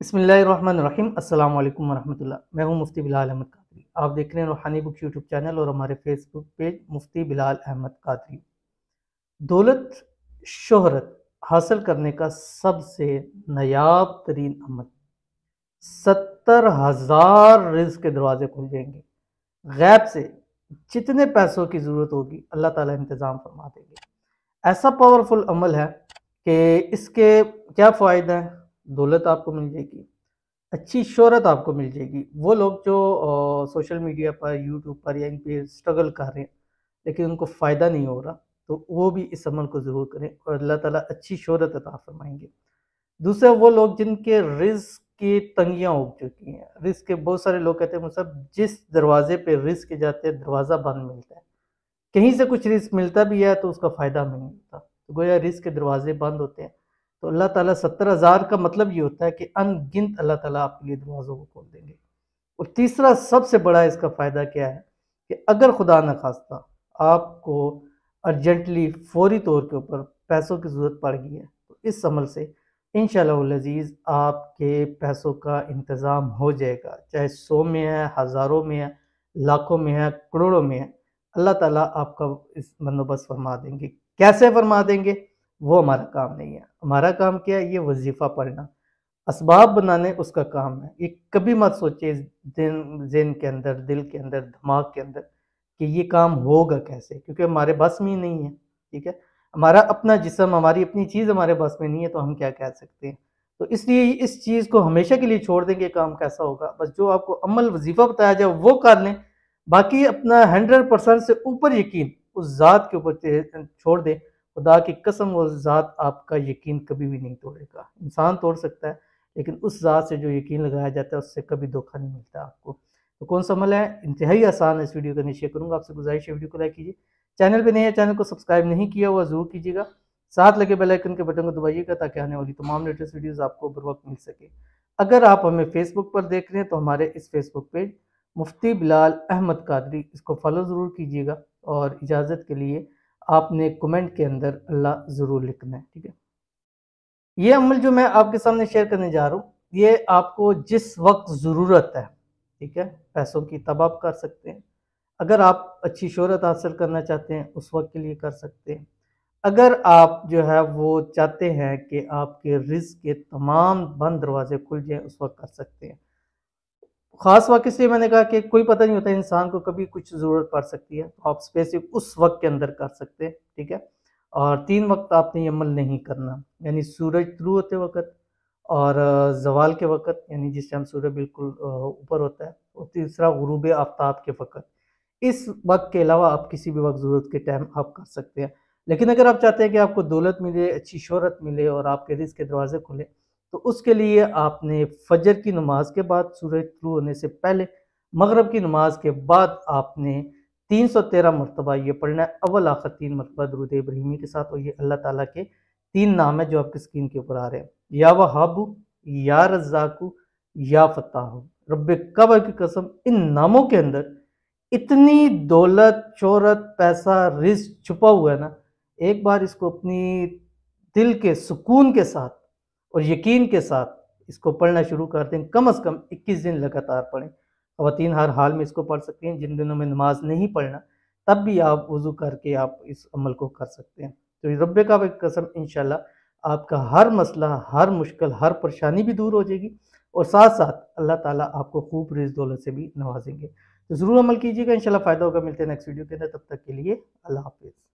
बिस्मिल्लाहिर्रहमानिर्रहीम। अस्सलाम वालेकुम वरहमतुल्लाह। मैं हूं मुफ्ती बिलाल अहमद कादरी। आप देख रहे हैं रूहानी बुक यूट्यूब चैनल और हमारे फेसबुक पेज मुफ्ती बिलाल अहमद कादरी। दौलत शोहरत हासिल करने का सबसे नायाब तरीन अमल, 70,000 रिज़्क के दरवाजे खुल जाएंगे। गैब से जितने पैसों की ज़रूरत होगी अल्लाह ताला इंतज़ाम फरमा देंगे। ऐसा पावरफुल अमल है कि इसके क्या फ़ायदे हैं। दौलत आपको मिल जाएगी, अच्छी शोहरत आपको मिल जाएगी। वो लोग जो सोशल मीडिया पर, यूट्यूब पर या इन पे स्ट्रगल कर रहे हैं लेकिन उनको फ़ायदा नहीं हो रहा, तो वो भी इस अमल को ज़रूर करें और अल्लाह ताला अच्छी शोहरत अता फरमाएंगे। दूसरा, वो लोग जिनके रिज़्क की तंगियाँ उग चुकी हैं, रिज़्क के बहुत सारे लोग कहते हैं मुझसे जिस दरवाजे पे रिज़्क जाते हैं दरवाज़ा बंद मिलता है। कहीं से कुछ रिज़्क मिलता भी है तो उसका फ़ायदा हमें नहीं मिलता, तो गोया रिज़्क के दरवाजे बंद होते हैं। तो अल्लाह ताला 70,000 का मतलब ये होता है कि अनगिनत अल्लाह ताला आपके लिए दरवाज़ों को खोल देंगे। और तीसरा सबसे बड़ा इसका फ़ायदा क्या है कि अगर खुदा न खास्ता आपको अर्जेंटली फौरी तौर के ऊपर पैसों की ज़रूरत पड़ गई है, तो इस अमल से इंशाअल्लाहुल अज़ीज़ आपके पैसों का इंतज़ाम हो जाएगा। चाहे 100 में है, हज़ारों में है, लाखों में है, करोड़ों में है, अल्लाह ताला आपका इस बंदोबस्त फरमा देंगे। कैसे फरमा देंगे वो हमारा काम नहीं है। हमारा काम क्या है, ये वजीफ़ा पढ़ना, असबाब बनाने उसका काम है। ये कभी मत सोचिए ज़हन के अंदर, दिल के अंदर, दिमाग के अंदर कि ये काम होगा कैसे, क्योंकि हमारे बस में ही नहीं है। ठीक है, हमारा अपना जिस्म, हमारी अपनी चीज़ हमारे बस में नहीं है, तो हम क्या कह सकते हैं। तो इसलिए इस चीज़ को हमेशा के लिए छोड़ देंगे, काम कैसा होगा। बस जो आपको अमल वजीफ़ा बताया जाए वो कर लें, बाकी अपना 100% से ऊपर यकीन उस ज़ात के ऊपर छोड़ दें। खुदा की कसम, वो ज़ात आपका यकीन कभी भी नहीं तोड़ेगा। इंसान तोड़ सकता है लेकिन उस ज़ात से जो यकीन लगाया जाता है उससे कभी धोखा नहीं मिलता आपको। तो कौन सा अमल है, इंतहाई आसान है। इस वीडियो को शेयर करूँगा, आपसे गुजारिश है वीडियो को लाइक कीजिए। चैनल पे नए हैं, चैनल को सब्सक्राइब नहीं किया हुआ ज़रूर कीजिएगा। साथ लगे बेल आइकन के बटन को दबाइएगा ताकि आने वाली तमाम लेटेस्ट वीडियोज़ आपको बर वक्त मिल सके। अगर आप हमें फेसबुक पर देख रहे हैं तो हमारे इस फेसबुक पेज मुफ्ती बिलाल अहमद कादरी, इसको फॉलो ज़रूर कीजिएगा। और इजाज़त के लिए आपने कमेंट के अंदर अल्लाह ज़रूर लिखना है। ठीक है, ये अमल जो मैं आपके सामने शेयर करने जा रहा हूँ, ये आपको जिस वक्त ज़रूरत है, ठीक है, पैसों की, तब आप कर सकते हैं। अगर आप अच्छी शोहरत हासिल करना चाहते हैं उस वक्त के लिए कर सकते हैं। अगर आप जो है वो चाहते हैं कि आपके रिज़्क के तमाम बंद दरवाजे खुल जाएँ, उस वक्त कर सकते हैं। ख़ास वक़्त इसलिए मैंने कहा कि कोई पता नहीं होता, इंसान को कभी कुछ ज़रूरत पड़ सकती है, तो आप स्पेसिफ़िक उस वक़्त के अंदर कर सकते हैं। ठीक है? और 3 वक़्त आपने ये अमल नहीं करना, यानी सूरज तुलू होते वक़्त और ज़वाल के वक़्त, यानी जिस टाइम सूरज बिल्कुल ऊपर होता है, और तीसरा गुरूब आफ्ताब के वक़्त। इस वक़्त के अलावा आप किसी भी वक़्त ज़रूरत के टाइम आप कर सकते हैं। लेकिन अगर आप चाहते हैं कि आपको दौलत मिले, अच्छी शोहरत मिले और आपके रिज़्क के दरवाज़े खुलें, तो उसके लिए आपने फजर की नमाज के बाद, सूरज तुलू होने से पहले, मगरिब की नमाज के बाद आपने 313 मरतबा ये पढ़ना है, अव्वल आखिर 3 मरतबा दुरूद इब्राहिमी के साथ। और ये अल्लाह ताला के 3 नाम है जो आपकी स्क्रीन के ऊपर आ रहे हैं, या वहाबू, या रज़्ज़ाकू, या फत्ताहू। रब्बे काबा की कसम, इन नामों के अंदर इतनी दौलत, शोहरत, पैसा, रिज़्क छुपा हुआ है ना। एक बार इसको अपनी दिल के सुकून के साथ और यकीन के साथ इसको पढ़ना शुरू कर दें। कम से कम 21 दिन लगातार पढ़ें। ख़वातीन हर हाल में इसको पढ़ सकती हैं। जिन दिनों में नमाज नहीं पढ़ना, तब भी आप वज़ू करके आप इस अमल को कर सकते हैं। तो रब्बे काबा की कसम, इंशाअल्लाह आपका हर मसला, हर मुश्किल, हर परेशानी भी दूर हो जाएगी और साथ-साथ अल्लाह ताला आपको खूब रिज़्क दौलत से भी नवाज़ेंगे। तो ज़रूर अमल कीजिएगा, इंशाअल्लाह फ़ायदा होगा। मिलते हैं नेक्स्ट वीडियो के अंदर, तब तक के लिए अल्लाह हाफ़िज़।